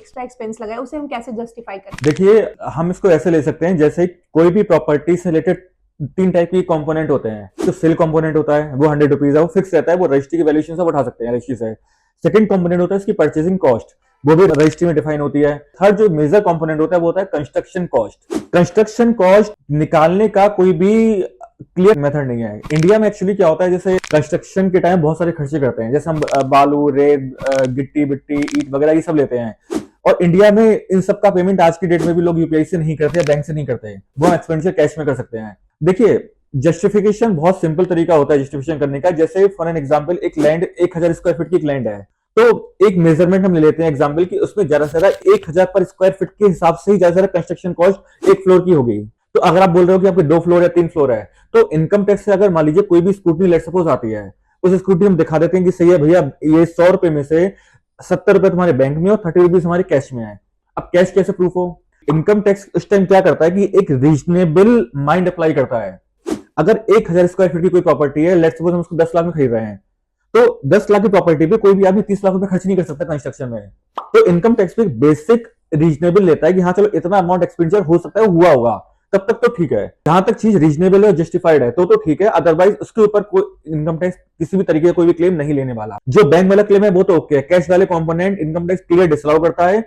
Extra expense लगाया उसे हम कैसे जस्टिफाई करें? देखिए, हम इसको ऐसे ले सकते हैं जैसे कोई भी प्रॉपर्टी से रिलेटेड तीन टाइप की कंपोनेंट होते हैं। तो सेल कंपोनेंट होता है, वो 100 रुपीज है, वो फिक्स रहता है, वो रजिस्ट्री की वैल्यूएशन से उठा सकते हैं रजिस्ट्री से। सेकंड कंपोनेंट होता है इसकी परचेसिंग कॉस्ट, वो भी रजिस्ट्री में डिफाइन होती है। थर्ड जो मेजर कंपोनेंट होता है वो होता है कंस्ट्रक्शन कॉस्ट। कंस्ट्रक्शन कॉस्ट निकालने का कोई भी क्लियर मेथड नहीं है। इंडिया में एक्चुअली क्या होता है, जैसे कंस्ट्रक्शन के टाइम बहुत सारे खर्चे करते हैं, जैसे हम बालू, रेत, गिट्टी बिट्टी, ईट वगैरह ये सब लेते हैं। और इंडिया में इन सब का पेमेंट आज की डेट में भी लोग यूपीआई से नहीं करते, बैंक से नहीं करते, वो हम एक्सपेंडिचर कैश में कर सकते हैं। देखिए, जस्टिफिकेशन बहुत सिंपल तरीका होता है जस्टिफिकेशन करने का। जैसे फॉर एन एग्जांपल, एक लैंड 1000 स्क्वायर फीट की एक लैंड है, तो एक मेजरमेंट हम ले लेते हैं एग्जांपल की, उसमें ज्यादा से ज्यादा 1000 पर स्क्वायर फीट के हिसाब से ही ज्यादा से ज्यादा कंस्ट्रक्शन कॉस्ट एक फ्लोर की होगी। तो अगर आप बोल रहे हो कि आपके 2 फ्लोर है, 3 फ्लोर है, तो इनकम टैक्स से अगर मान लीजिए कोई भी स्कूटनी लेट सपोज आती है, उस स्कूटनी हम दिखा देते हैं कि सही है भैया, ये 100 रुपए में से 70 रुपए तुम्हारे बैंक में और 30 रुपीज हमारे कैश में है। अब कैश कैसे प्रूफ हो? इनकम टैक्स उस टाइम क्या करता है कि एक रीजनेबल माइंड अप्लाई करता है। अगर 1000 स्क्वायर फीट की कोई प्रॉपर्टी है, लेट्स सपोज हम उसको 10 लाख में खरीद रहे हैं, तो 10 लाख की प्रॉपर्टी पे कोई भी आदमी 30 लाख रुपए खर्च नहीं कर सकता कंस्ट्रक्शन में। तो इनकम टैक्स पे बेसिक रीजनेबल लेता है कि हाँ चलो इतना अमाउंट एक्सपेंडिचर हो सकता है, हुआ होगा, तब तक तो ठीक है। जहां तक चीज रीजनेबल है, जस्टिफाइड है, तो ठीक है। अदरवाइज उसके ऊपर कोई इनकम टैक्स किसी भी तरीके का कोई भी क्लेम नहीं लेने वाला। जो बैंक वाला क्लेम है वो तो ओके है, कैश वाले component income tax clear disallow करता है।